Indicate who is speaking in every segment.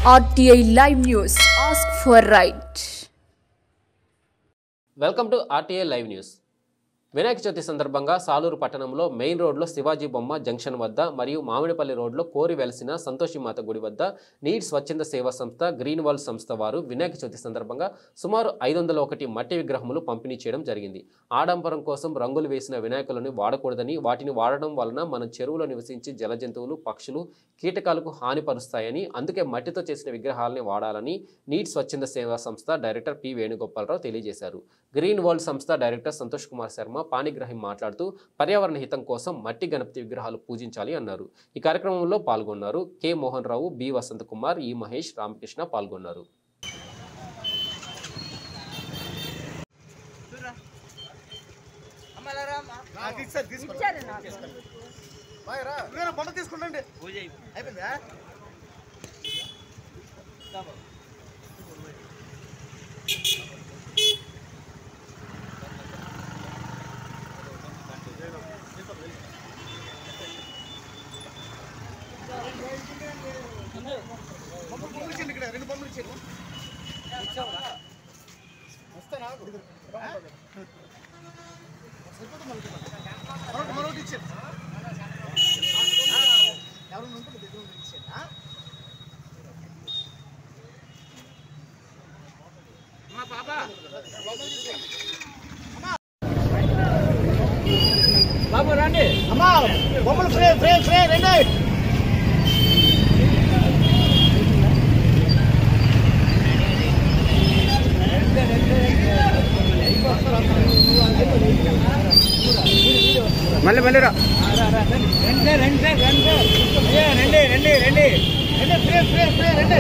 Speaker 1: RTI Live News. Ask for right.
Speaker 2: Welcome to RTI Live News. Vinayaka Chavithi సందర్భంగా సాలూరు పట్టణంలో main రోడ్లో శివాజీ బొమ్మ జంక్షన్ వద్ద మరియు మామిడిపల్లి రోడ్లో కోరి వెలసిన సంతోషిమాత గుడి వద్ద నీడ్ స్వచ్ఛంద సేవా సంస్థ గ్రీన్ వాల్ సంస్థ వారు వినాయక చవితి సందర్భంగా సుమారు 501 మట్టి విగ్రహములు పంపిణీ చేయడం జరిగింది. ఆడంబరం కోసం రంగులు వేసిన వినాయకులను వాడకూడదని, వాటిని వాడడం వలన మన చెరువులో నివసించే జల జంతువులు, పక్షులు, కీటకాలకు హానిపరుస్తాయని, అందుకే మట్టితో చేసిన విగ్రహాలని వాడాలని నీడ్ స్వచ్ఛంద సేవా సంస్థ డైరెక్టర్ పి వేణుగోపాలరావు తెలియజేశారు. గ్రీన్ వాల్ సంస్థ డైరెక్టర్ సంతోష్ కుమార్ శర్మ పాణిగ్రాహి మాట్లాడుతూ పర్యావరణ హితం కోసం మట్టి గణపతి విగ్రహాలు పూజించాలి అన్నారు. ఈ కార్యక్రమంలో పాల్గొన్నారు కె మోహన్ రావు, బి వసంత్ కుమార్, ఈ మహేష్, రామకృష్ణ పాల్గొన్నారు.
Speaker 3: బాబు రండి అమ్మా, బొమ్మలు ఫ్రీ ఫ్రీ ఫ్రీ రండి. మళ్ళీ మళ్ళీ రా రండి రండి రండి రండి రండి రండి రండి ఫ్రీ ఫ్రీ ఫ్రీ రండి.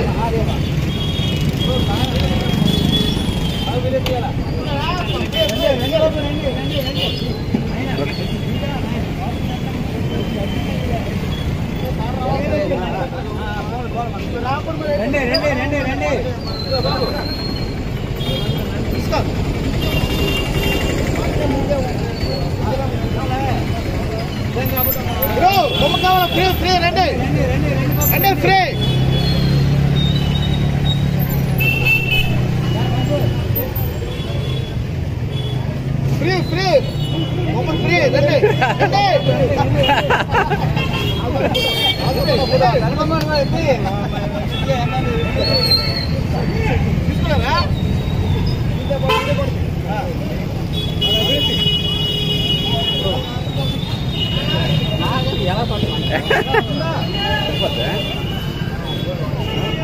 Speaker 3: రండి రండి రండి రండి బొమ్మ కావాలా? ఫ్రీ ఫ్రీ రండి రండి ఫ్రీ ఫ్రీ ఫ్రీ బొమ్మ ఫ్రీ రండి తీసుకున్నారా? ఎలా